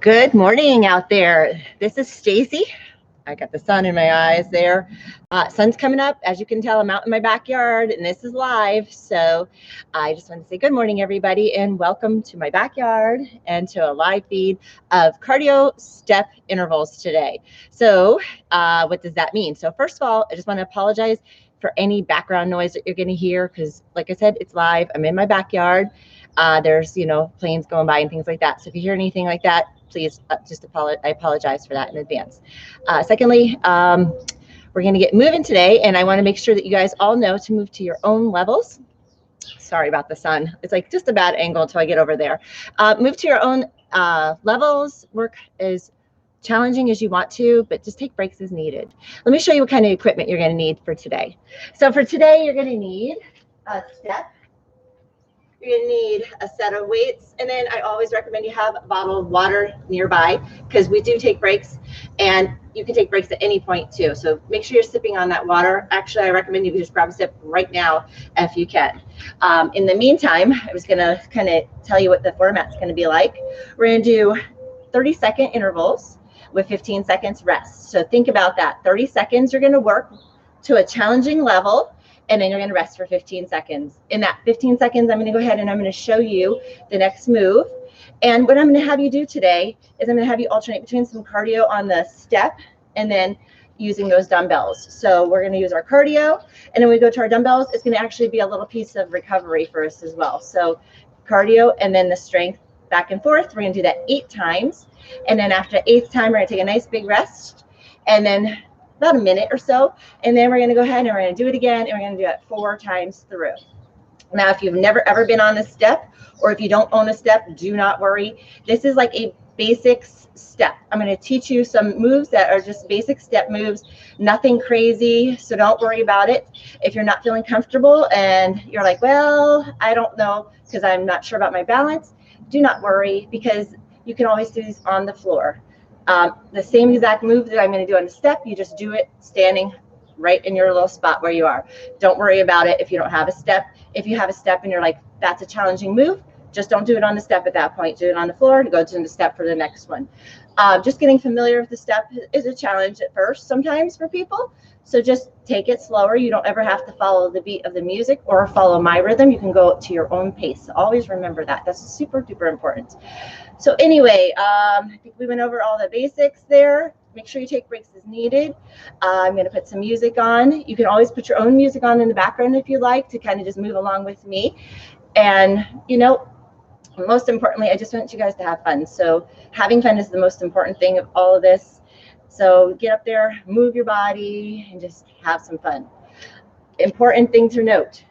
Good morning out there. This is Stacy. I got the sun in my eyes there. Sun's coming up. As you can tell, I'm out in my backyard and this is live. So I just want to say good morning, everybody, and welcome to my backyard and to a live feed of cardio step intervals today. So what does that mean? So first of all, I just want to apologize for any background noise that you're going to hear because, like I said, it's live. I'm in my backyard. There's, planes going by and things like that. So if you hear anything like that, please I apologize for that in advance. Secondly, we're going to get moving today, and I want to make sure that you guys all know to move to your own levels. Sorry about the sun. It's like just a bad angle until I get over there. Move to your own levels. Work as challenging as you want to, but just take breaks as needed. Let me show you what kind of equipment you're going to need for today. So for today, you're going to need a step. You're going to need a set of weights, and then I always recommend you have a bottle of water nearby because we do take breaks, and you can take breaks at any point too. So make sure you're sipping on that water. Actually, I recommend you just grab a sip right now if you can. In the meantime, I was going to kind of tell you what the format's going to be like. We're going to do 30-second intervals with 15 seconds rest. So think about that. 30 seconds, you're going to work to a challenging level, and then you're going to rest for 15 seconds. In that 15 seconds, I'm going to go ahead and I'm going to show you the next move. And what I'm going to have you do today is I'm going to have you alternate between some cardio on the step and then using those dumbbells. So we're going to use our cardio, and then we go to our dumbbells. It's going to actually be a little piece of recovery for us as well. So cardio and then the strength back and forth. We're going to do that 8 times. And then after the 8th time, we're going to take a nice big rest. And then about a minute or so, and then we're going to go ahead and we're going to do it again, and we're going to do it 4 times through. Now, if you've never ever been on a step, or if you don't own a step, do not worry. This is like a basics step. I'm going to teach you some moves that are just basic step moves, nothing crazy, so don't worry about it. If you're not feeling comfortable and you're like, well, I don't know because I'm not sure about my balance, do not worry because you can always do these on the floor. The same exact move that I'm going to do on the step, you just do it standing right in your little spot where you are. Don't worry about it if you don't have a step. If you have a step and you're like, that's a challenging move, just don't do it on the step at that point. Do it on the floor and go to the step for the next one. Just getting familiar with the step is a challenge at first sometimes for people. So just take it slower. You don't ever have to follow the beat of the music or follow my rhythm. You can go to your own pace. Always remember that. That's super duper important. So anyway, I think we went over all the basics there. Make sure you take breaks as needed. I'm going to put some music on. You can always put your own music on in the background if you like to kind of just move along with me. And, most importantly, I just want you guys to have fun. So having fun is the most important thing of all of this. So get up there, move your body, and just have some fun. Important thing to note,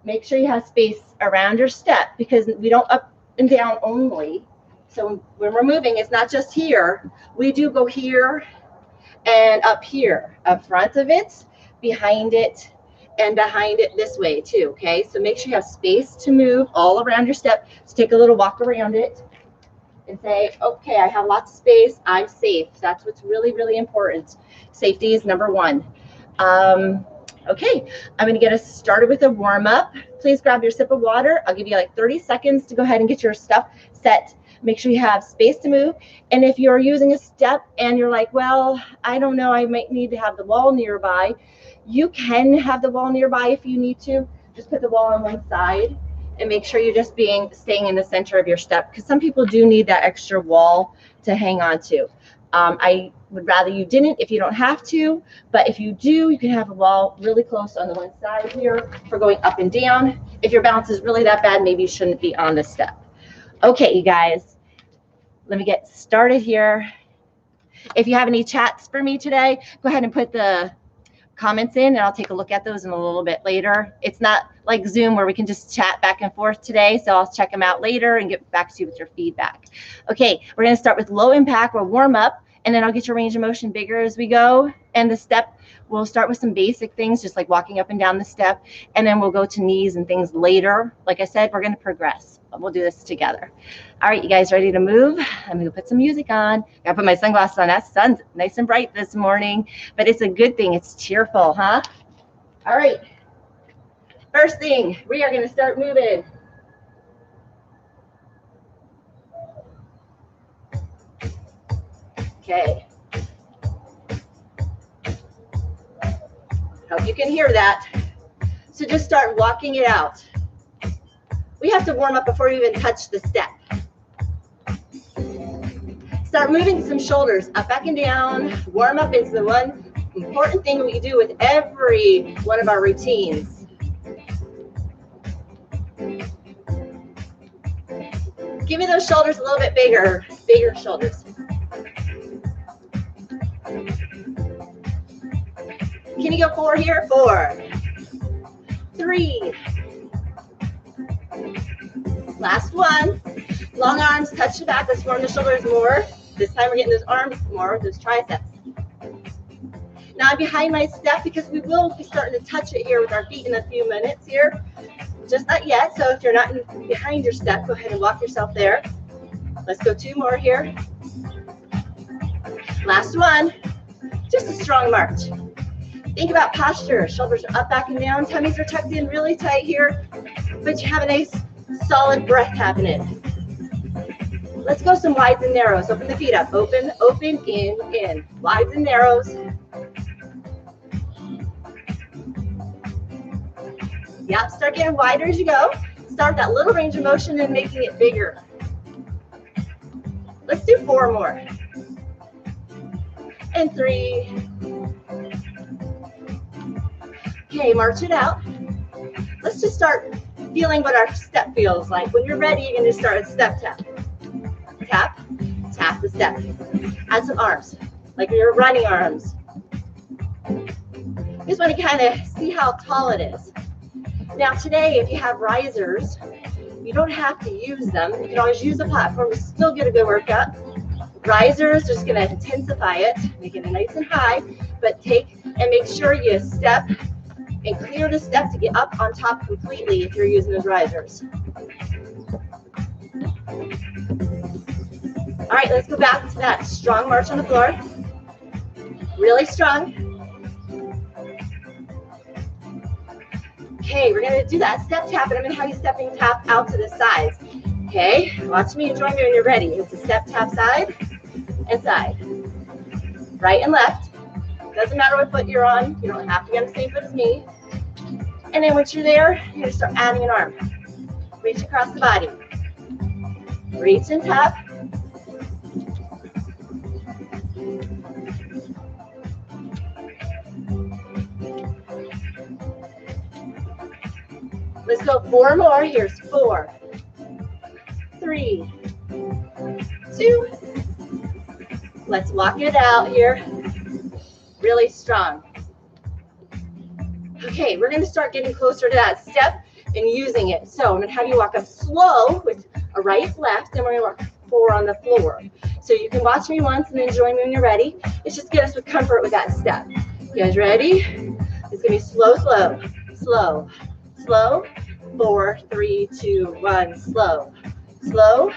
make sure you have space around your step because we don't up and down only. So when we're moving, it's not just here. We do go here and up here, up front of it, behind it, and behind it this way too, okay? So make sure you have space to move all around your step. So take a little walk around it and say, okay, I have lots of space. I'm safe. That's what's really, really important. Safety is number 1. Okay, I'm going to get us started with a warm-up. Please grab your sip of water. I'll give you like 30 seconds to go ahead and get your stuff set. Make sure you have space to move. And if you're using a step and you're like, well, I don't know, I might need to have the wall nearby. You can have the wall nearby if you need to. Just put the wall on one side and make sure you're just staying in the center of your step because some people do need that extra wall to hang on to. I would rather you didn't if you don't have to, but if you do, you can have a wall really close on the one side here for going up and down. If your balance is really that bad, maybe you shouldn't be on the step. Okay, you guys, let me get started here. If you have any chats for me today, go ahead and put the comments in and I'll take a look at those in a little bit later. It's not like Zoom where we can just chat back and forth today, so I'll check them out later and get back to you with your feedback. Okay, we're going to start with low impact or warm up, and then I'll get your range of motion bigger as we go. And the step, we'll start with some basic things, just like walking up and down the step, and then we'll go to knees and things later. Like I said, we're going to progress, but we'll do this together. All right, you guys ready to move? I'm going to put some music on. Got to put my sunglasses on. That sun's nice and bright this morning, but it's a good thing. It's cheerful, huh? All right. First thing, we are going to start moving. Okay. Hope you can hear that. So just start walking it out. We have to warm up before we even touch the step. Start moving some shoulders up, back, and down. Warm up is the one important thing we do with every one of our routines. Give me those shoulders a little bit bigger, bigger shoulders. Can you go 4 here? 4, 3. Last one. Long arms, touch the back. Let's warm the shoulders more. This time we're getting those arms more, those triceps. Now I'm behind my step because we will be starting to touch it here with our feet in a few minutes here. Just not yet, so if you're not behind your step, go ahead and walk yourself there. Let's go 2 more here. Last one. Just a strong march. Think about posture. Shoulders are up, back, and down. Tummies are tucked in really tight here, but you have a nice solid breath happening. Let's go some wides and narrows. Open the feet up. Open, open, in. Wides and narrows. Yep, start getting wider as you go. Start that little range of motion and making it bigger. Let's do 4 more. And 3. Okay, march it out. Let's just start feeling what our step feels like. When you're ready, you're going to start a step tap. Tap, tap the step. Add some arms, like your running arms. Just want to kind of see how tall it is. Now today, if you have risers, you don't have to use them. You can always use a platform to still get a good workout. Risers, just going to intensify it, make it nice and high, but take and make sure you step and clear the step to get up on top completely if you're using those risers. All right, let's go back to that strong march on the floor. Really strong. Okay, we're gonna do that step tap, and I'm gonna have you stepping tap out to the sides. Okay, watch me and join me when you're ready. It's a step tap side and side. Right and left. Doesn't matter what foot you're on. You don't have to be on the same foot as me. And then once you're there, you're gonna start adding an arm. Reach across the body. Reach and tap. Let's go 4 more. Here's 4, 3, 2. Let's walk it out here. Really strong. Okay, we're going to start getting closer to that step and using it. So I'm going to have you walk up slow with a right, left, and we're going to walk 4 on the floor. So you can watch me once and then join me when you're ready. It's just get us with comfort with that step. You guys ready? It's going to be slow, slow, slow, slow. 4, 3, 2, 1, slow, slow.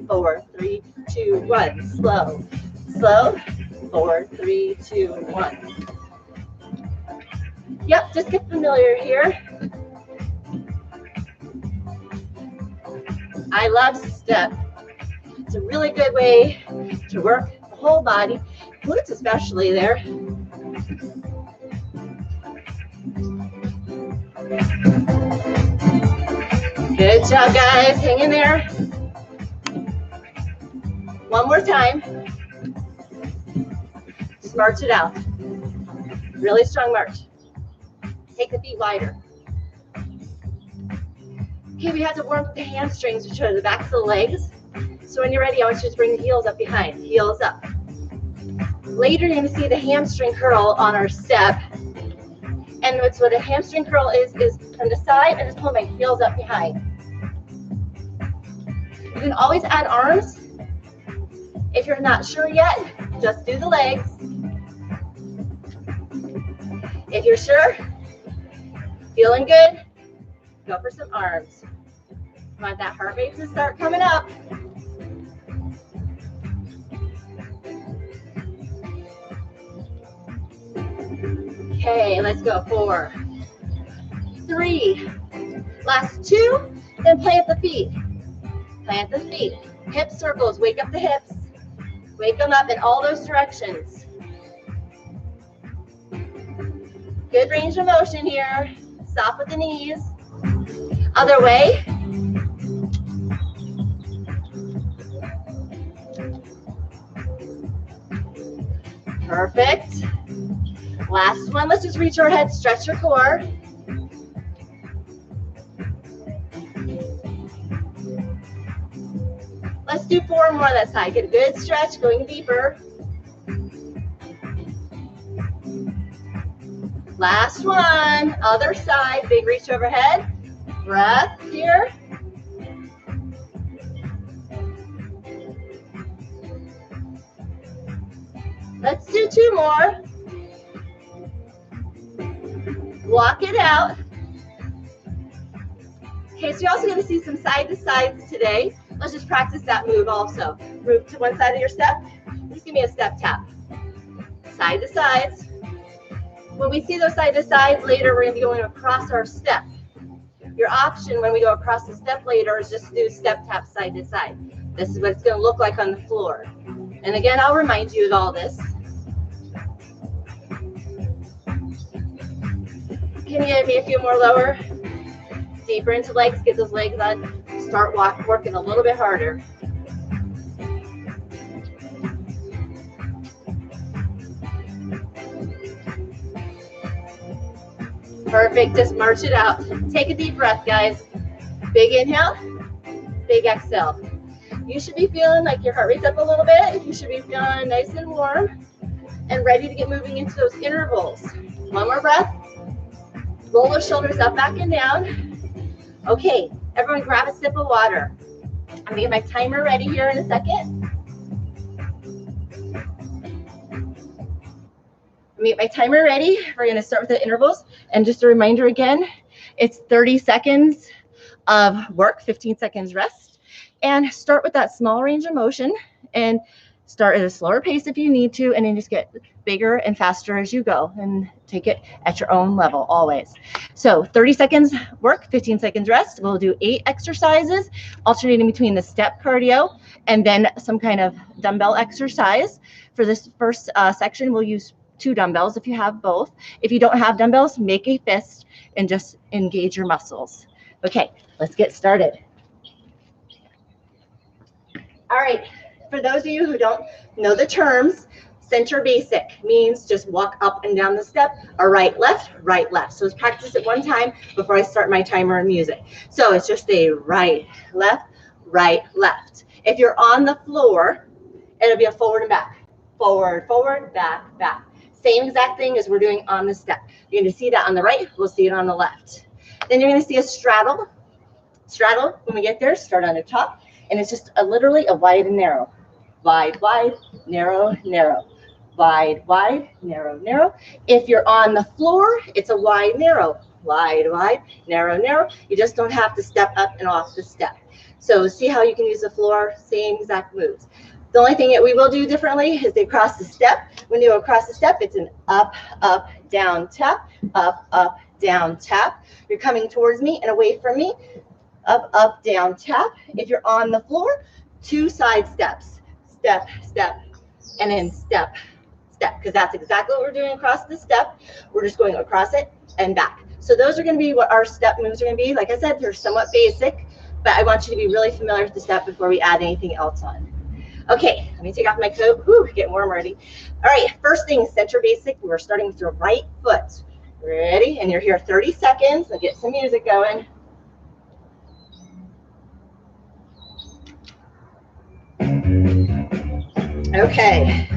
4, 3, 2, 1, slow, slow. 4, 3, 2, 1. Yep, just get familiar here. I love step. It's a really good way to work the whole body, glutes especially there. Good job, guys. Hang in there. One more time. Just march it out. Really strong march. Take the feet wider. Okay, we have to warm up the hamstrings, which are the backs of the legs. So when you're ready, I want you to bring the heels up behind. Heels up. Later, you're going to see the hamstring curl on our step. And what a hamstring curl is from the side and just pull my heels up behind. You can always add arms. If you're not sure yet, just do the legs. If you're sure, feeling good, go for some arms. Want that heart rate to start coming up. Okay, let's go. 4, 3, last 2, then plant the feet. Plant the feet. Hip circles, wake up the hips. Wake them up in all those directions. Good range of motion here. Stop with the knees. Other way. Perfect. Last one, let's just reach our head, stretch your core. Let's do 4 more on that side. Get a good stretch, going deeper. Last one, other side, big reach overhead. Breath here. Let's do 2 more. Walk it out. Okay, so you're also going to see some side to sides today. Let's just practice that move also. Move to one side of your step. Just give me a step tap. Side to sides. When we see those side to sides later, we're going to be going across our step. Your option when we go across the step later is just to do step tap side to side. This is what it's going to look like on the floor. And again, I'll remind you of all this. Can you give me a few more lower? Deeper into legs, get those legs on. Start working a little bit harder. Perfect, just march it out. Take a deep breath, guys. Big inhale, big exhale. You should be feeling like your heart rate's up a little bit. You should be feeling nice and warm and ready to get moving into those intervals. One more breath. Roll those shoulders up, back, and down. Okay, everyone grab a sip of water. I'm gonna get my timer ready here in a second. Get my timer ready. We're gonna start with the intervals. And just a reminder again, it's 30 seconds of work, 15 seconds rest. And start with that small range of motion and start at a slower pace if you need to, and then just get bigger and faster as you go and take it at your own level always. So 30 seconds work, 15 seconds rest. We'll do 8 exercises, alternating between the step cardio and then some kind of dumbbell exercise. For this first section, we'll use 2 dumbbells if you have both. If you don't have dumbbells, make a fist and just engage your muscles. Okay, let's get started. All right, for those of you who don't know the terms, center basic means just walk up and down the step, or right, left, right, left. So let's practice it one time before I start my timer and music. So it's just a right, left, right, left. If you're on the floor, it'll be a forward and back. Forward, forward, back, back. Same exact thing as we're doing on the step. You're going to see that on the right, we'll see it on the left. Then you're going to see a straddle. Straddle, when we get there, start on the top, and it's just literally a wide and narrow. Wide, wide, narrow, narrow. Wide, wide, narrow, narrow. If you're on the floor, it's a wide, narrow. Wide, wide, narrow, narrow. You just don't have to step up and off the step. So see how you can use the floor, same exact moves. The only thing that we will do differently is they cross the step. When you go across the step, it's an up, up, down, tap, up, up, down, tap. You're coming towards me and away from me. Up, up, down, tap. If you're on the floor, 2 side steps. Step, step, and then step, step. Because that's exactly what we're doing across the step. We're just going across it and back. So those are going to be what our step moves are going to be. Like I said, they're somewhat basic, but I want you to be really familiar with the step before we add anything else on. Okay, let me take off my coat. Whew, getting warm already. All right, first thing, center basic. We're starting with your right foot. Ready? And you're here 30 seconds. I'll get some music going. Okay,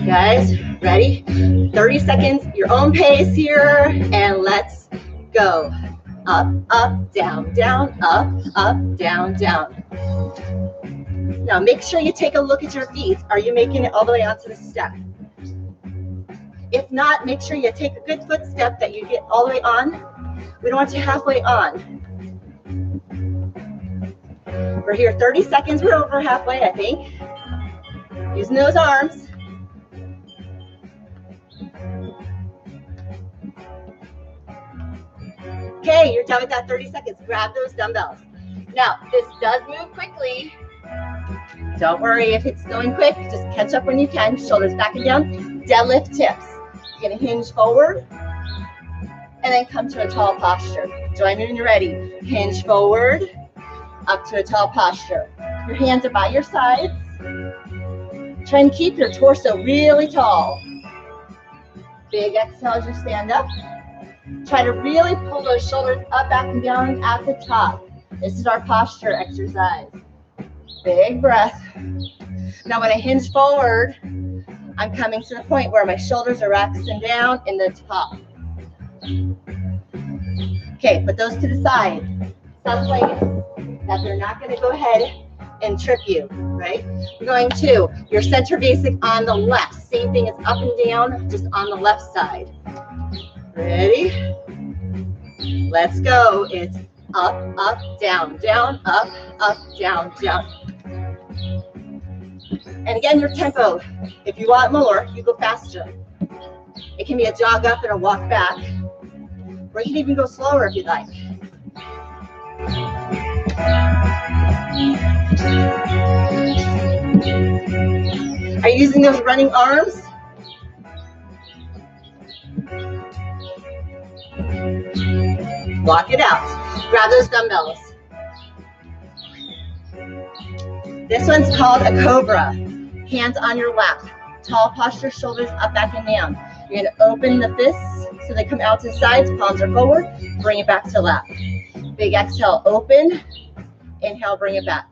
guys, ready? 30 seconds, your own pace here, and let's go. Up, up, down, down, up, down, down. Now make sure you take a look at your feet. Are you making it all the way onto the step? If not, make sure you take a good footstep that you get all the way on. We don't want you halfway on. We're here 30 seconds. We're over halfway, I think. Using those arms. Okay, you're done with that 30 seconds. Grab those dumbbells. Now, this does move quickly. Don't worry if it's going quick, just catch up when you can. Shoulders back and down, deadlift tips. You're gonna hinge forward and then come to a tall posture. Join me when you're ready. Hinge forward, up to a tall posture. Your hands are by your sides. Try and keep your torso really tall. Big exhale as you stand up. Try to really pull those shoulders up, back, and down at the top. This is our posture exercise. Big breath. Now when I hinge forward, I'm coming to the point where my shoulders are resting down in the top. Okay, put those to the side. Sounds like that they're not going to go ahead and trip you, right? We're going to your center basic on the left. Same thing as up and down, just on the left side. Ready? Let's go. It's up, up, down, down, up, down, down. And again, your tempo. If you want more, you go faster. It can be a jog up and a walk back. Or you can even go slower if you'd like. Are you using those running arms? Walk it out. Grab those dumbbells. This one's called a cobra. Hands on your lap. Tall posture, shoulders up, back, and down. You're going to open the fists so they come out to the sides. Palms are forward. Bring it back to lap. Big exhale, open. Inhale, bring it back.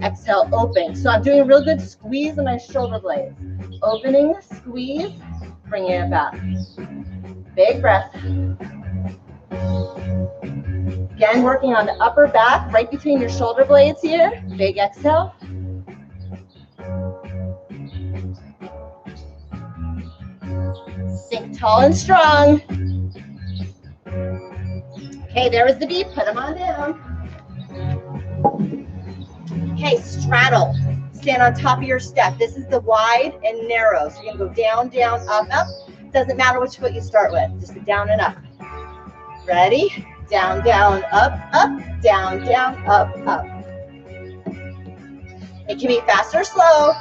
Exhale, open. So I'm doing a real good squeeze in my shoulder blades. Opening, squeeze, bringing it back. Big breath. Again, working on the upper back, right between your shoulder blades here. Big exhale. Sink tall and strong. Okay, there was the beat. Put them on down. Okay, straddle. Stand on top of your step. This is the wide and narrow. So you're going to go down, down, up, up. Doesn't matter which foot you start with. Just down and up. Ready? Down, down, up, up, down, down, up, up. It can be fast or slow.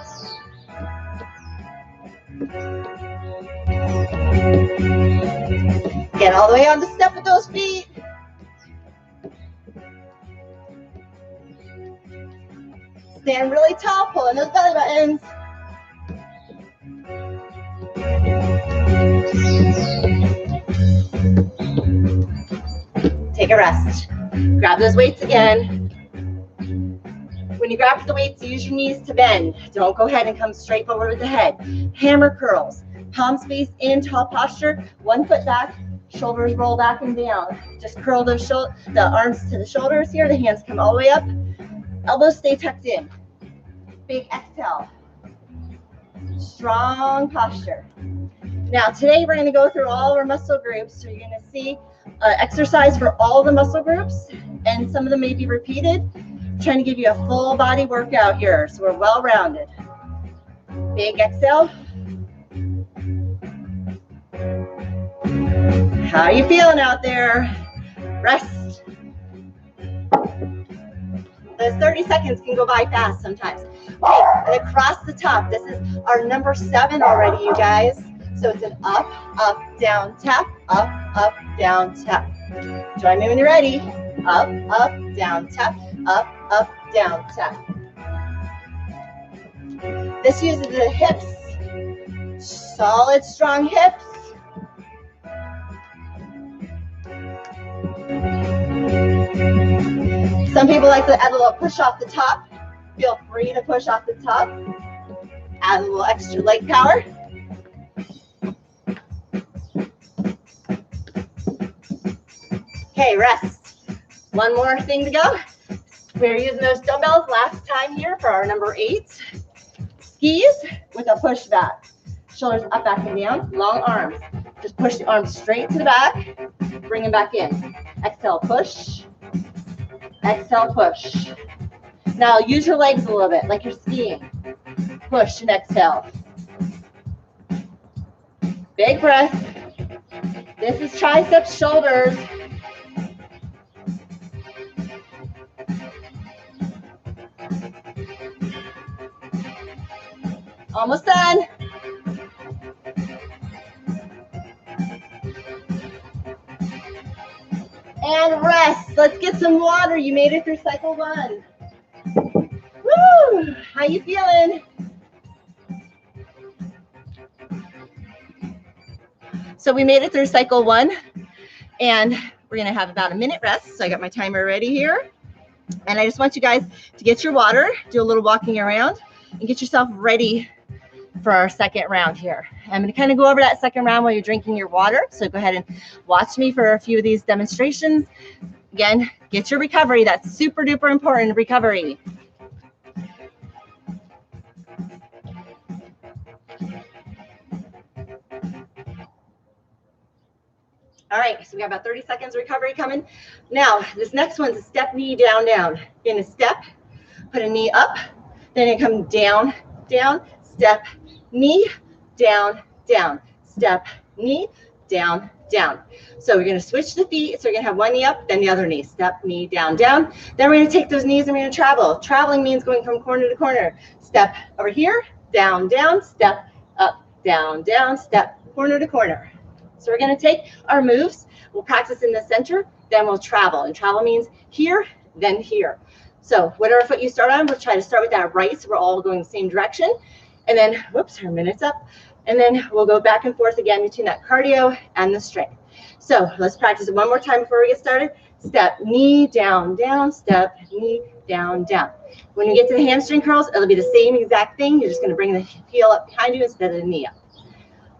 Get all the way on the step with those feet. Stand really tall, pulling those belly buttons. Take a rest. Grab those weights again. When you grab for the weights, use your knees to bend. Don't go ahead and come straight forward with the head. Hammer curls. Palms face in, tall posture. One foot back, shoulders roll back and down. Just curl the arms to the shoulders here. The hands come all the way up. Elbows stay tucked in. Big exhale. Strong posture. Now today we're going to go through all our muscle groups. So you're going to see exercise for all the muscle groups, and some of them may be repeated. I'm trying to give you a full body workout here, so we're well rounded. Big exhale. How are you feeling out there? Rest. Those 30 seconds can go by fast sometimes. Okay, and across the top, this is our number 7 already, you guys. So it's an up, up, down, tap, up, down, tap. Join me when you're ready. Up, down, tap, up, down, tap. This uses the hips. Solid, strong hips. Some people like to add a little push off the top. Feel free to push off the top. Add a little extra leg power. Okay, rest. One more thing to go. We're using those dumbbells last time here for our number 8. Skis with a push back. Shoulders up, back, and down. Long arms. Just push the arms straight to the back. Bring them back in. Exhale, push. Exhale, push. Now use your legs a little bit, like you're skiing. Push and exhale. Big breath. This is triceps, shoulders. Almost done. And rest. Let's get some water. You made it through cycle 1. Woo! How you feeling? So we made it through cycle 1, and we're gonna have about a minute rest. So I got my timer ready here. And I just want you guys to get your water, do a little walking around, and get yourself ready for our second round here. I'm going to kind of go over that second round while you're drinking your water. So go ahead and watch me for a few of these demonstrations. Again, get your recovery. That's super duper important, recovery. All right, so we got about 30 seconds of recovery coming. Now, this next one's a step, knee, down, down. You're gonna step, put a knee up, then you come down, down, step, knee, down, down, step, knee, down, down. So we're gonna switch the feet. So we're gonna have one knee up, then the other knee, step, knee, down, down. Then we're gonna take those knees and we're gonna travel. Traveling means going from corner to corner. Step over here, down, down, step, up, down, down, step, corner to corner. So we're going to take our moves, we'll practice in the center, then we'll travel. And travel means here, then here. So whatever foot you start on, we'll try to start with that right, so we're all going the same direction. And then, whoops, our minute's up. And then we'll go back and forth again between that cardio and the strength. So let's practice it one more time before we get started. Step, knee, down, down, step, knee, down, down. When you get to the hamstring curls, it'll be the same exact thing. You're just going to bring the heel up behind you instead of the knee up.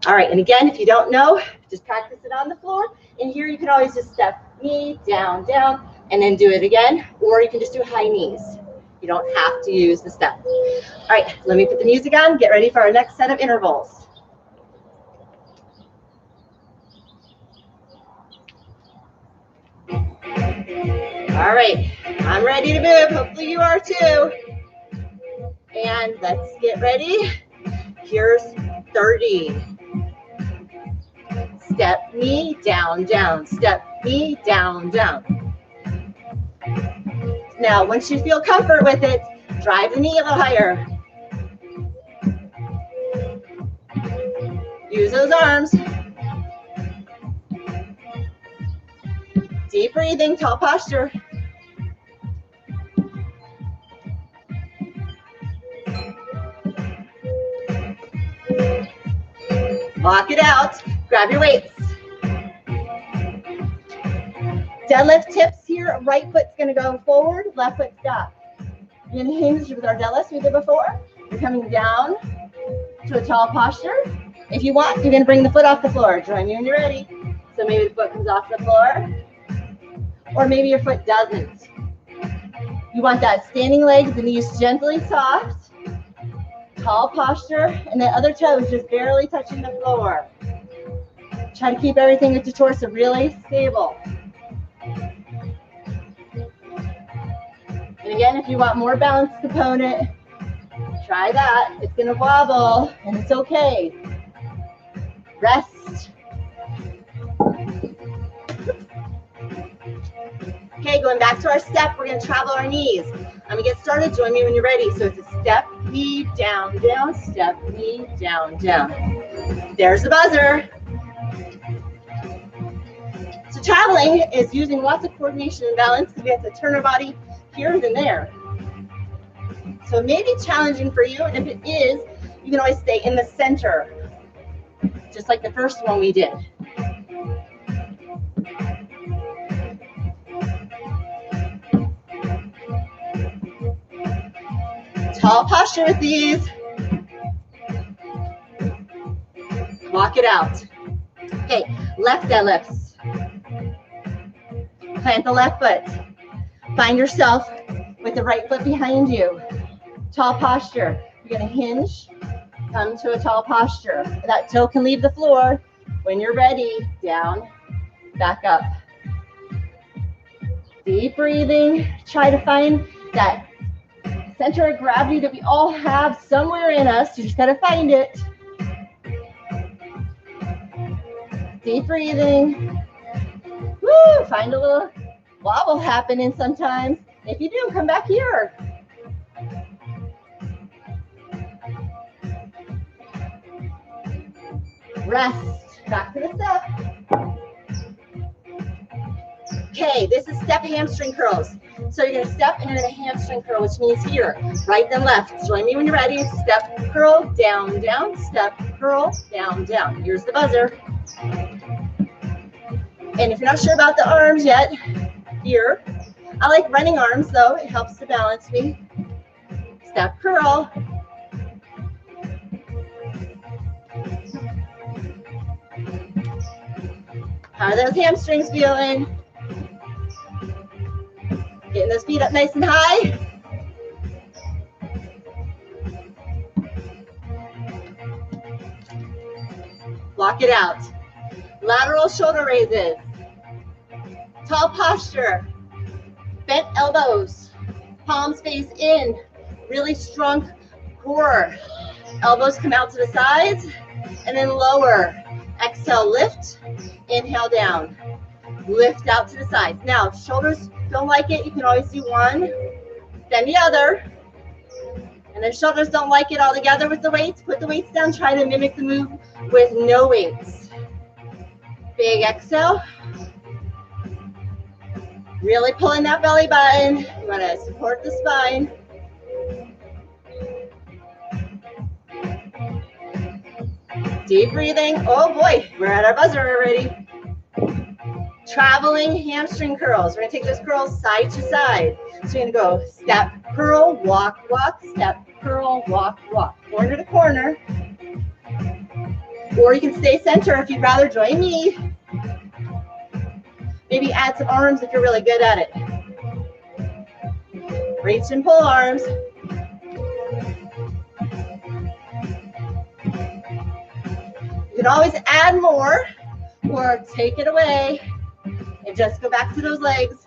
All right, and again, if you don't know, just practice it on the floor. And here you can always just step knee, down, down, and then do it again. Or you can just do high knees. You don't have to use the step. All right, let me put the music on. Get ready for our next set of intervals. All right, I'm ready to move. Hopefully you are too. And let's get ready. Here's 30. Step, knee, down, down. Step, knee, down, down. Now, once you feel comfort with it, drive the knee a little higher. Use those arms. Deep breathing, tall posture. Lock it out. Grab your weights. Deadlift tips here. Right foot's going to go forward. Left foot stop. You're going to hinge with our deadlifts we did before. You're coming down to a tall posture. If you want, you're going to bring the foot off the floor. Join me when you're ready. So maybe the foot comes off the floor. Or maybe your foot doesn't. You want that standing leg, the knees gently soft. Tall posture, and the other toes just barely touching the floor. Try to keep everything with the torso really stable. And again, if you want more balanced component, try that. It's going to wobble, and it's okay. Rest. Okay, going back to our step, we're going to travel our knees. I'm going to get started. Join me when you're ready. So it's a step, knee, down, down, step, knee, down, down. There's the buzzer. So traveling is using lots of coordination and balance because we have to turn our body here and there. So it may be challenging for you, and if it is, you can always stay in the center, just like the first one we did. Tall posture with these. Walk it out. Okay, left deadlifts. Plant the left foot. Find yourself with the right foot behind you. Tall posture. You're going to hinge, come to a tall posture. That toe can leave the floor. When you're ready, down, back up. Deep breathing. Try to find that center of gravity that we all have somewhere in us. You just got to find it. Deep breathing. Woo! Find a little wobble happening sometimes. If you do, come back here. Rest. Back to the step. Okay, this is step hamstring curls. So you're gonna step and you're gonna hamstring curl, which means here, right then left. Join me when you're ready. Step, curl, down, down, step, curl, down, down. Here's the buzzer. And if you're not sure about the arms yet, here, I like running arms though. It helps to balance me. Step, curl. How are those hamstrings feeling? Getting those feet up nice and high. Block it out. Lateral shoulder raises. Tall posture. Bent elbows. Palms face in. Really strong core. Elbows come out to the sides and then lower. Exhale, lift. Inhale down. Lift out to the sides. Now, if shoulders don't like it, you can always do one, then the other. And if shoulders don't like it all together with the weights, put the weights down. Try to mimic the move with no weights. Big exhale. Really pulling that belly button. You want to support the spine. Deep breathing. Oh boy, we're at our buzzer already. Traveling hamstring curls. We're gonna take those curls side to side. So you're gonna go step, curl, walk, walk, step, curl, walk, walk. Corner to corner. Or you can stay center if you'd rather join me. Maybe add some arms if you're really good at it. Reach and pull arms. You can always add more or take it away and just go back to those legs.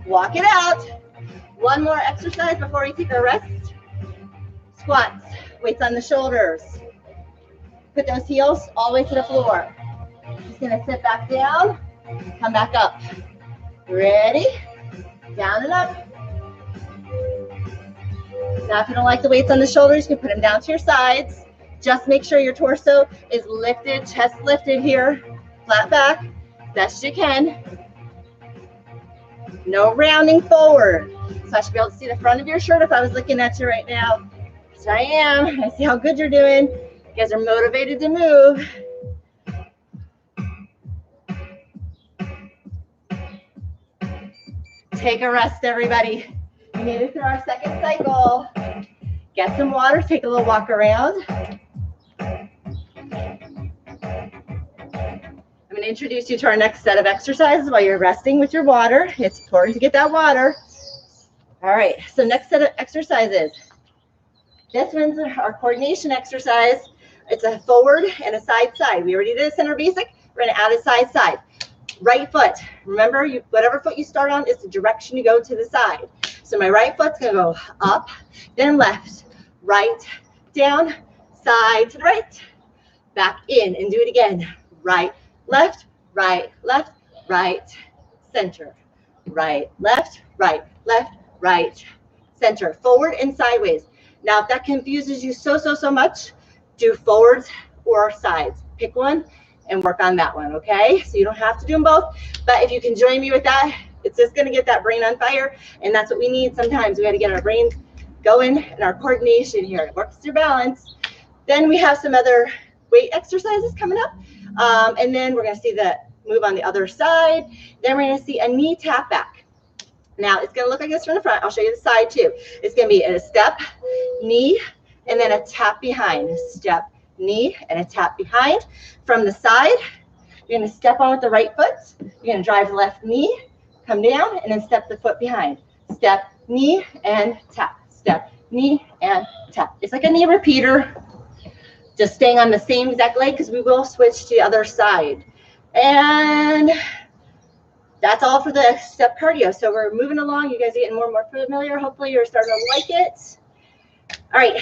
Walk it out. One more exercise before we take a rest. Squats, weights on the shoulders. Put those heels all the way to the floor. Just gonna sit back down, come back up. Ready? Down and up. Now, if you don't like the weights on the shoulders, you can put them down to your sides. Just make sure your torso is lifted, chest lifted here, flat back, best you can. No rounding forward. So I should be able to see the front of your shirt if I was looking at you right now. So I am. I see how good you're doing. You guys are motivated to move. Take a rest, everybody. We made it through our second cycle. Get some water, take a little walk around. I'm going to introduce you to our next set of exercises while you're resting with your water. It's important to get that water. All right, so next set of exercises. This one's our coordination exercise. It's a forward and a side. We already did a center basic. We're going to add a side. Right foot. Remember, whatever foot you start on is the direction you go to the side. So my right foot's going to go up, then left, right, down, side to the right, back in, and do it again. Right, left, right, center. Right, left, right, center. Forward and sideways. Now, if that confuses you so much, do forwards or sides. Pick one and work on that one, okay? So you don't have to do them both, but if you can join me with that, it's just gonna get that brain on fire, and that's what we need sometimes. We gotta get our brains going and our coordination here. It works your balance. Then we have some other weight exercises coming up, and then we're gonna see the move on the other side. Then we're gonna see a knee tap back. Now, it's gonna look like this from the front. I'll show you the side too. It's gonna be a step, knee, and then a tap behind. Step, knee, and a tap behind. From the side, you're gonna step on with the right foot. You're gonna drive the left knee, come down, and then step the foot behind. Step, knee, and tap. Step, knee, and tap. It's like a knee repeater. Just staying on the same exact leg because we will switch to the other side. And that's all for the step cardio. So we're moving along. You guys are getting more and more familiar. Hopefully you're starting to like it. All right,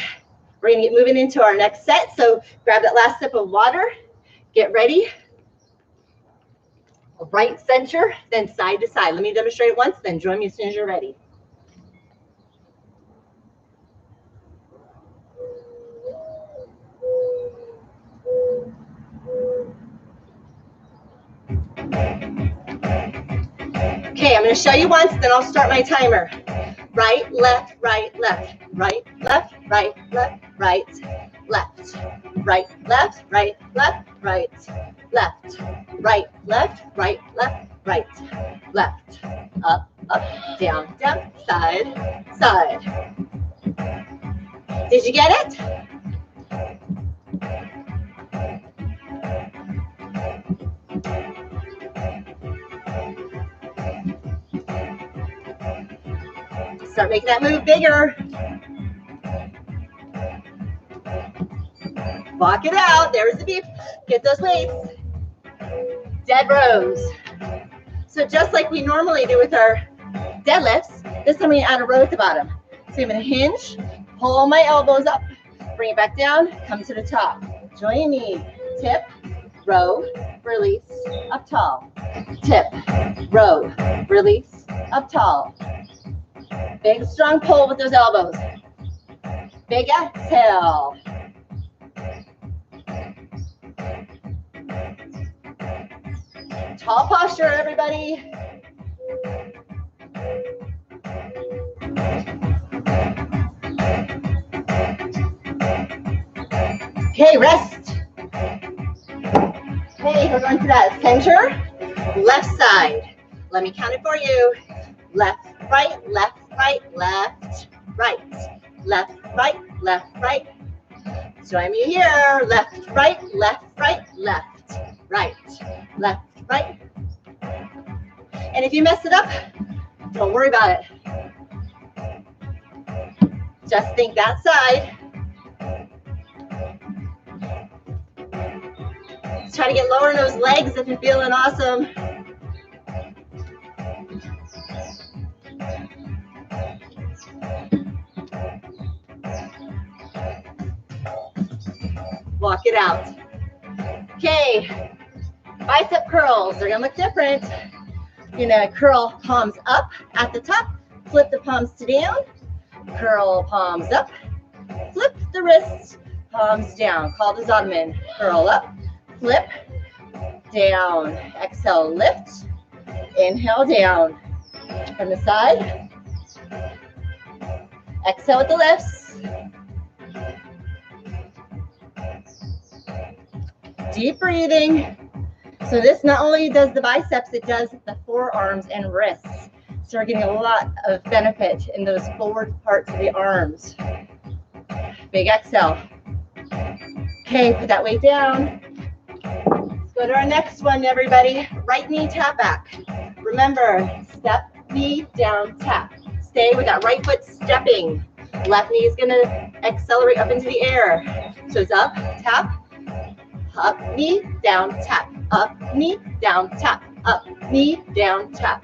we're gonna get moving into our next set. So grab that last sip of water. Get ready. Right center, then side to side. Let me demonstrate it once, then join me as soon as you're ready. Okay, I'm going to show you once, then I'll start my timer. Right, left, right, left, right, left, right, left, right, left, right, left, right, left, right, left, right, left, right, left, right, left, up, up, down, down, side, side. Did you get it? Start making that move bigger. Walk it out. There's the beef. Get those weights. Dead rows. So just like we normally do with our deadlifts, this time we add a row at the bottom. So I'm going to hinge, pull my elbows up, bring it back down, come to the top. Join me. Tip, row, release, up tall. Tip, row, release, up tall. Big strong pull with those elbows. Big exhale. Tall posture, everybody. Okay, rest. Okay, we're going to that center, left side. Let me count it for you. Left, right, left, right, left, right. Left, right, left, right. Join me here. Left, right, left, right, left, right, left, right. And if you mess it up, don't worry about it. Just think that side. Just try to get lower in those legs if you're feeling awesome. Walk it out. Okay, bicep curls. They're gonna look different. You're gonna curl palms up at the top, flip the palms to down, curl palms up, flip the wrists, palms down. Call this Ottoman. Curl up, flip, down. Exhale, lift, inhale, down. From the side. Exhale with the lifts. Deep breathing. So this not only does the biceps, it does the forearms and wrists. So we're getting a lot of benefit in those forward parts of the arms. Big exhale. Okay, put that weight down. Let's go to our next one, everybody. Right knee tap back. Remember, step, knee, down, tap. Stay with that right foot stepping. Left knee is gonna accelerate up into the air. So it's up, tap, up, knee, down, tap, up, knee, down, tap, up, knee, down, tap.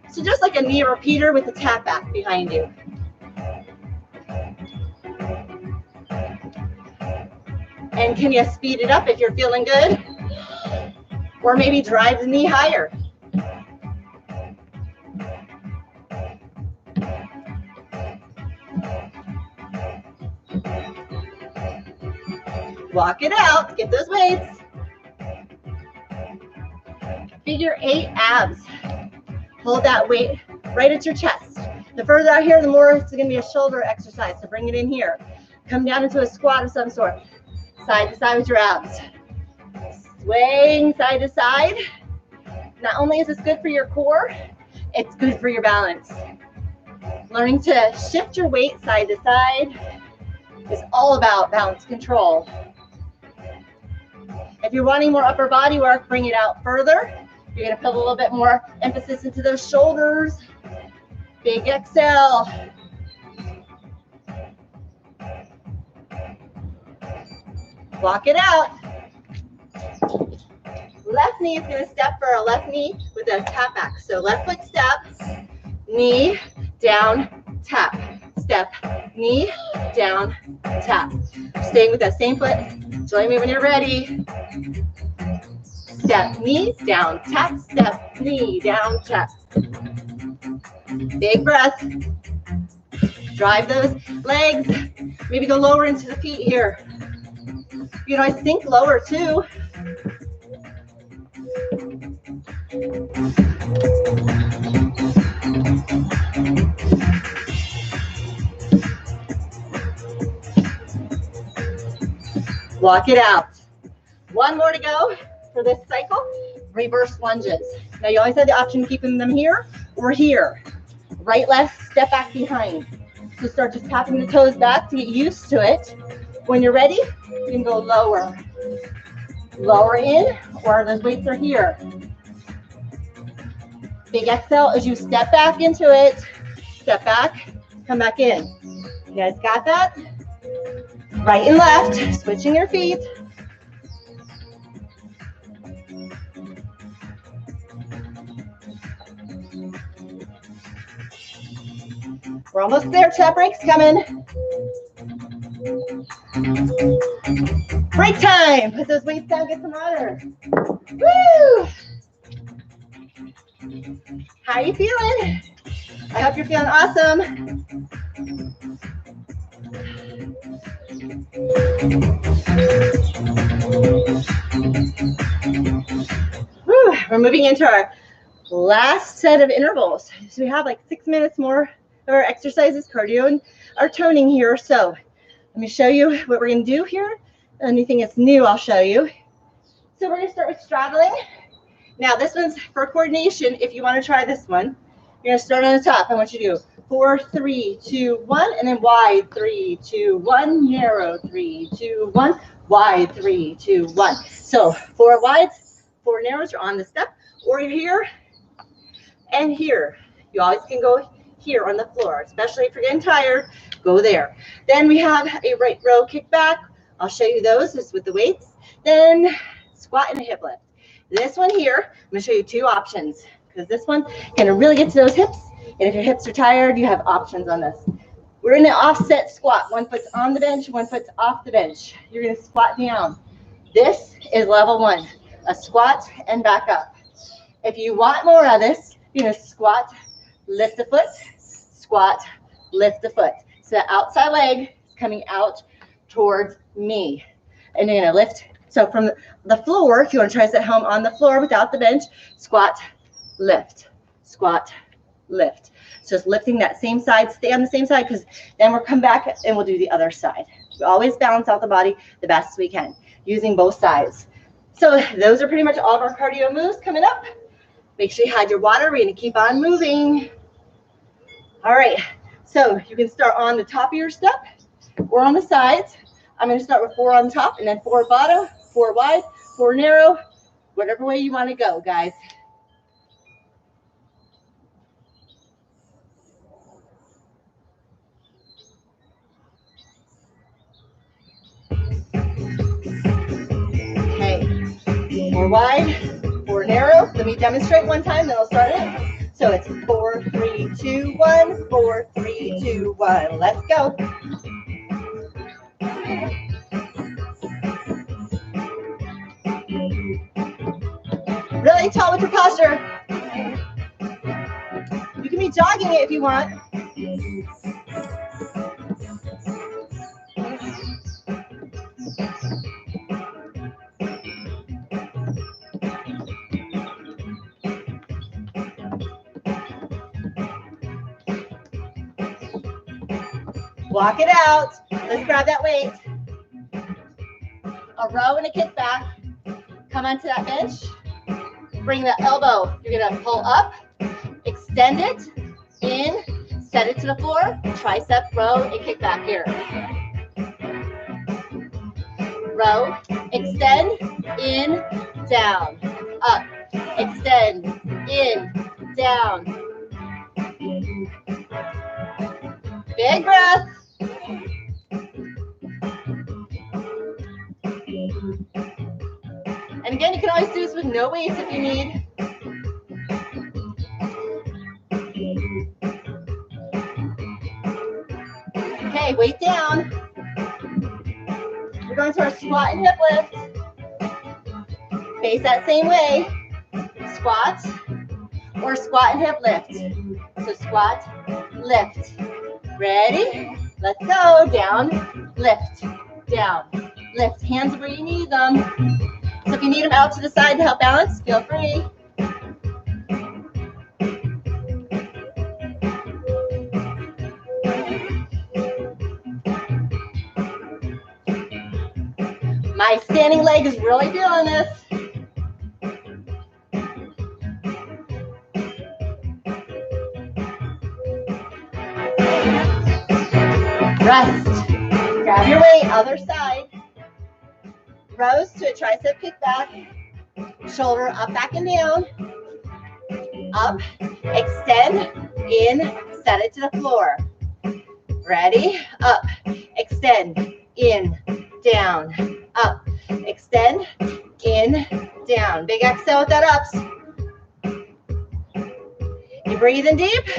So just like a knee repeater with a tap back behind you. And can you speed it up if you're feeling good? Or maybe drive the knee higher. Walk it out, get those weights. Figure 8 abs. Hold that weight right at your chest. The further out here, the more it's going to be a shoulder exercise. So bring it in here. Come down into a squat of some sort. Side to side with your abs. Swaying side to side. Not only is this good for your core, it's good for your balance. Learning to shift your weight side to side is all about balance control. If you're wanting more upper body work, bring it out further. You're going to put a little bit more emphasis into those shoulders. Big exhale. Walk it out. Left knee is going to step for a left knee with a tap back. So left foot steps, knee, down, tap. Step, knee, down, tap. Staying with that same foot. Join me when you're ready. step, knee, down, tap, step, knee, down, tap. Big breath. Drive those legs. Maybe go lower into the feet here. You know, I think lower too. Walk it out. One more to go for this cycle. Reverse lunges. Now you always have the option of keeping them here or here. Right, left, step back behind. So start just tapping the toes back to get used to it. When you're ready, you can go lower. Lower in, or those weights are here. Big exhale as you step back into it. Step back, come back in. You guys got that? Right and left, switching your feet. We're almost there, chat break's coming. Break time. Put those weights down, get some water. Woo! How are you feeling? I hope you're feeling awesome. Woo! We're moving into our last set of intervals. So we have like 6 minutes more of our exercises, cardio, and our toning here. So let me show you what we're going to do here. Anything that's new, I'll show you. So we're going to start with straddling. Now this one's for coordination. If you want to try this one, you're going to start on the top. I want you to do 4, 3, 2, 1, and then wide 3, 2, 1, narrow 3, 2, 1, wide 3, 2, 1. So 4 wides, 4 narrows. You're on the step, or you're here and here. You always can go here on the floor, especially if you're getting tired. Go there. Then we have a right row kick back. I'll show you those just with the weights. Then squat and a hip lift. This one here, I'm going to show you 2 options because this one can really get to those hips. And if your hips are tired, you have options on this. We're in an offset squat. One foot's on the bench, one foot's off the bench. You're going to squat down. This is level 1, a squat and back up. If you want more of this, you're going to squat, lift the foot, squat, lift the foot. So the outside leg is coming out towards me. And you're going to lift. So from the floor, if you want to try this at home on the floor without the bench, squat, lift, squat, lift. So just lifting that same side, stay on the same side, because then we'll come back and we'll do the other side. We always balance out the body the best we can using both sides. So those are pretty much all of our cardio moves coming up. Make sure you had your water. We're going to keep on moving. All right. So you can start on the top of your step or on the sides. I'm going to start with 4 on top and then 4 bottom, 4 wide, 4 narrow, whatever way you want to go, guys. Okay, 4 wide, 4 narrow. Let me demonstrate one time, then I'll start it. So it's 4, 3, 2, 1, 4, 3, 2, 1. Let's go. Really tall with your posture. You can be jogging it if you want. Walk it out. Let's grab that weight. A row and a kick back. Come onto that bench. Bring the elbow. You're going to pull up, extend it, in, set it to the floor, tricep, row, and kick back here. Row, extend, in, down, up, extend, in, down. Big breath. And again, you can always do this with no weights if you need. Okay, weight down. We're going to our squat and hip lift. Face that same way. Squat or squat and hip lift. So squat, lift. Ready? Let's go. Down, lift, down, lift. Hands where you need them. So if you need them out to the side to help balance, feel free. My standing leg is really feeling this. Rest. Grab your weight, other side. Rows to a tricep kickback. Shoulder up, back, and down. Up, extend, in, set it to the floor. Ready? Up, extend, in, down, up, extend, in, down. Big exhale with that ups. You breathing deep?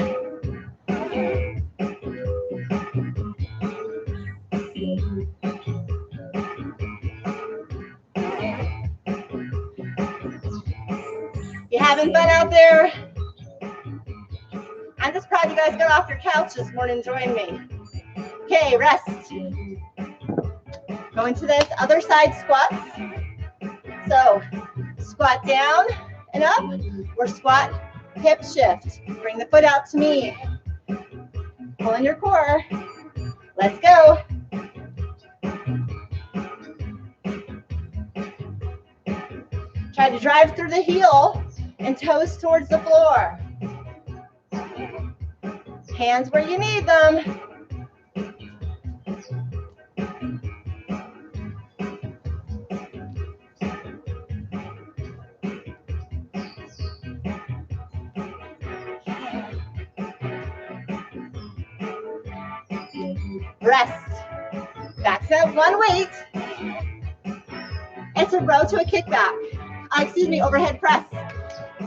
You having fun out there? I'm just proud you guys got off your couch this morning and joined me. Okay, rest. Going to this other side squats. So squat down and up, or squat, hip shift. Bring the foot out to me. Pull in your core. Let's go. Try to drive through the heel and toes towards the floor. Hands where you need them. Rest. Back set one weight. It's a row to a kickback. Overhead press.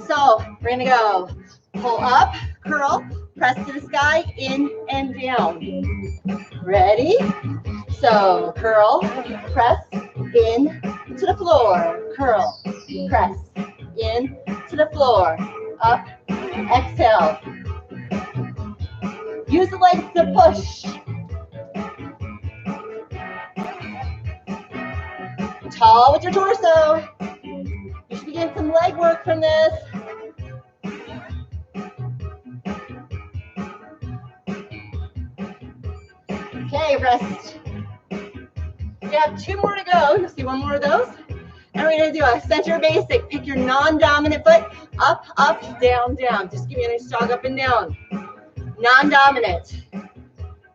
So we're gonna go pull up, curl, press to the sky, in and down. Ready? So curl, press, in to the floor. Curl, press, in to the floor. Up, exhale. Use the legs to push. Tall with your torso. You should be getting some leg work from this. Okay, rest. We have 2 more to go. You'll see 1 more of those. And we're going to do a center basic. Pick your non-dominant foot. Up, up, down, down. Just give me a nice jog up and down. Non-dominant.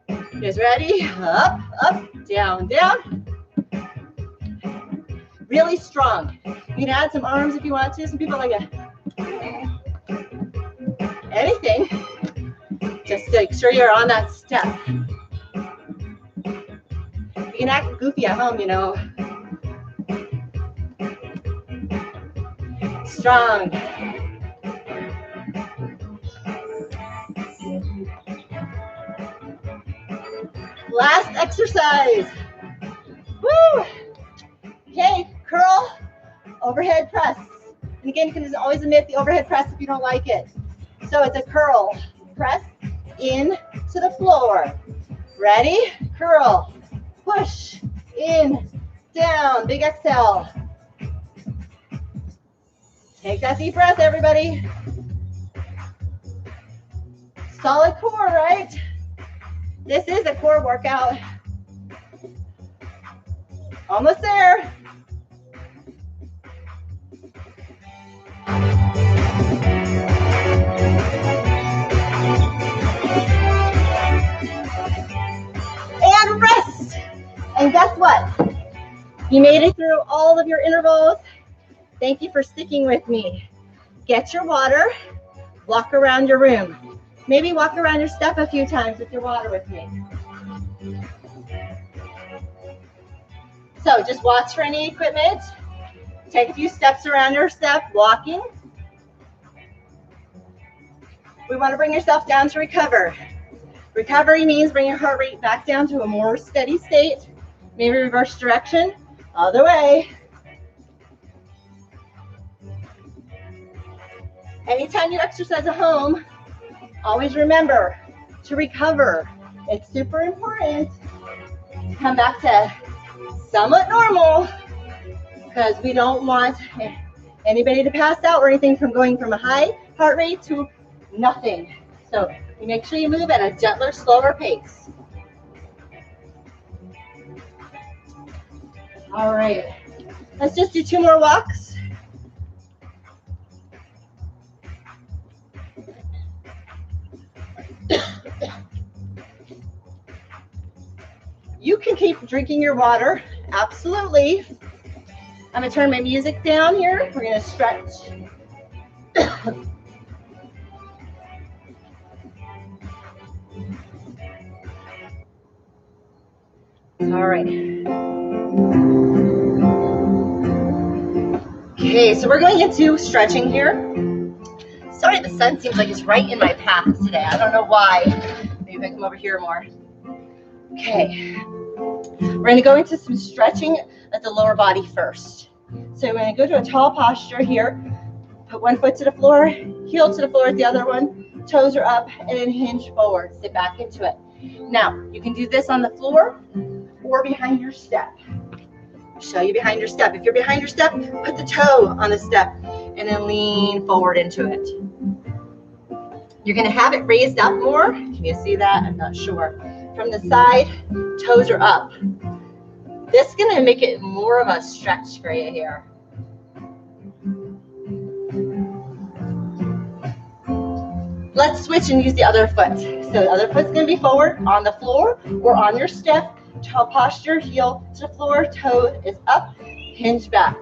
You guys ready? Up, up, down, down. Really strong. You can add some arms if you want to. Some people like anything. Just to make sure you're on that step. You can act goofy at home, you know. Strong. Last exercise. Woo! Okay, curl, overhead press. And again, you can always omit the overhead press if you don't like it. So it's a curl, press, in to the floor. Ready? Curl, push, in, down, big exhale. Take that deep breath, everybody. Solid core, right? This is a core workout. Almost there. And rest. And guess what? You made it through all of your intervals. Thank you for sticking with me. Get your water, walk around your room. Maybe walk around your step a few times with your water with me. So just watch for any equipment. Take a few steps around your step, walking. We want to bring yourself down to recover. Recovery means bring your heart rate back down to a more steady state. Maybe reverse direction, other way. Anytime you exercise at home, always remember to recover. It's super important to come back to somewhat normal because we don't want anybody to pass out or anything from going from a high heart rate to nothing. So you make sure you move at a gentler, slower pace. All right, let's just do 2 more walks. You can keep drinking your water, absolutely. I'm gonna turn my music down here. We're gonna stretch. All right. Okay, so we're going into stretching here. Sorry, the sun seems like it's right in my path today. I don't know why. Maybe if I come over here more. Okay, we're going to go into some stretching at the lower body first. So we're going to go to a tall posture here. Put one foot to the floor, heel to the floor with the other one. Toes are up, and then hinge forward. Sit back into it. Now, you can do this on the floor or behind your step. I'll show you behind your step. If you're behind your step, put the toe on the step and then lean forward into it. You're going to have it raised up more. Can you see that? I'm not sure. From the side, toes are up. This is going to make it more of a stretch for you here. Let's switch and use the other foot. So the other foot's going to be forward on the floor or on your step. Tall posture, heel to the floor, toe is up, hinge back.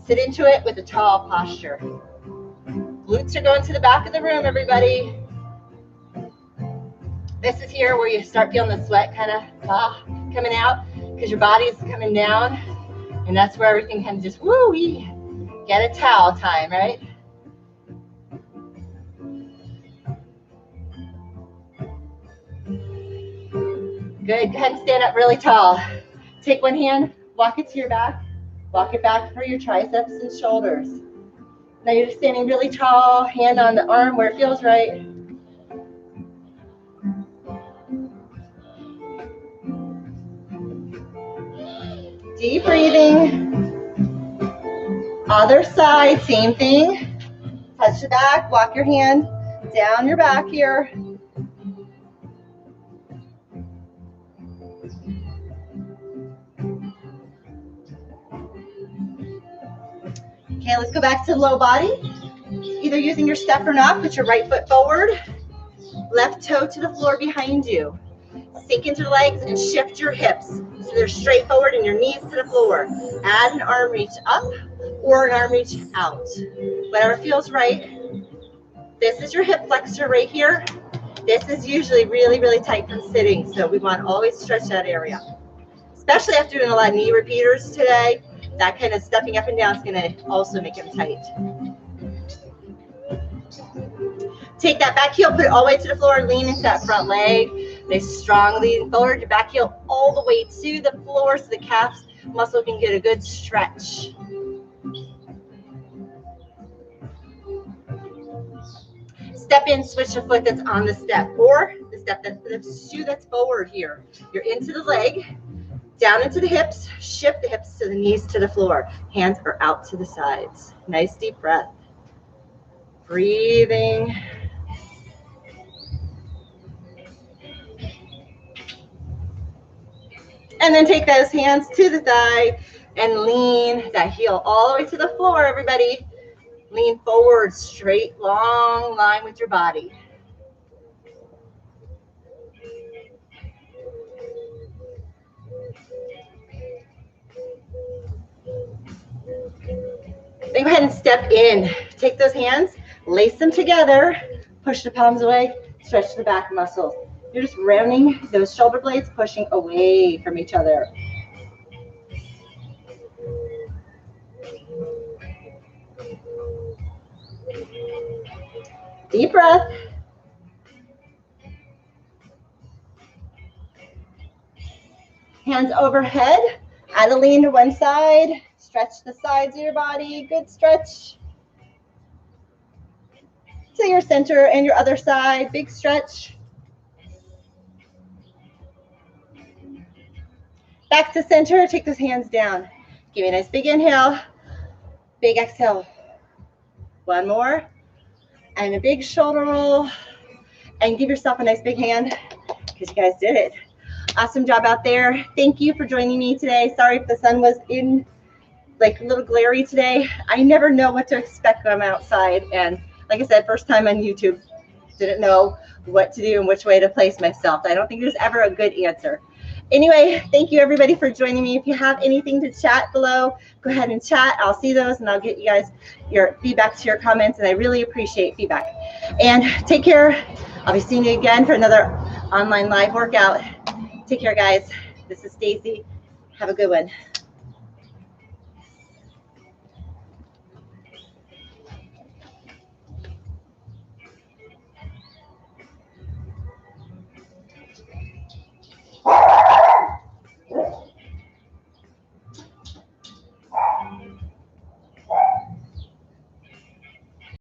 Sit into it with a tall posture. Glutes are going to the back of the room, everybody. This is here where you start feeling the sweat kind of coming out because your body is coming down, and that's where everything can just woo-wee. Get a towel time, right? Good. Go ahead and stand up really tall. Take one hand, walk it to your back. Walk it back for your triceps and shoulders. Now you're just standing really tall, hand on the arm where it feels right. Deep breathing. Other side, same thing. Touch the back, walk your hand down your back here. Okay, let's go back to the low body. Either using your step or not, put your right foot forward, left toe to the floor behind you. Sink into the legs and shift your hips so they're straight forward and your knees to the floor. Add an arm reach up or an arm reach out. Whatever feels right. This is your hip flexor right here. This is usually really, really tight from sitting, so we want to always stretch that area. Especially after doing a lot of knee repeaters today, that kind of stepping up and down is going to also make them tight. Take that back heel, put it all the way to the floor, lean into that front leg. Nice strong lean forward, your back heel all the way to the floor so the calf muscle can get a good stretch. Step in, switch the foot that's on the step, or the shoe that's forward here. You're into the leg, down into the hips, shift the hips to the knees to the floor. Hands are out to the sides. Nice deep breath. Breathing. And then take those hands to the thigh and lean that heel all the way to the floor, everybody. Lean forward, straight, long line with your body. Then go ahead and step in. Take those hands, lace them together, push the palms away, stretch the back muscles. You're just rounding those shoulder blades, pushing away from each other. Deep breath. Hands overhead. Add a lean to one side. Stretch the sides of your body. Good stretch. to your center and your other side. Big stretch. Back to center. Take those hands down. Give me a nice big inhale. Big exhale. One more. And a big shoulder roll. And give yourself a nice big hand because you guys did it. Awesome job out there. Thank you for joining me today. Sorry if the sun was in like a little glary today. I never know what to expect when I'm outside. And like I said, first time on YouTube, didn't know what to do and which way to place myself. I don't think there's ever a good answer. Anyway, thank you everybody for joining me. If you have anything to chat below, go ahead and chat. I'll see those and I'll get you guys your feedback to your comments, and I really appreciate feedback. And take care. I'll be seeing you again for another online live workout. Take care, guys. This is Stacy. Have a good one.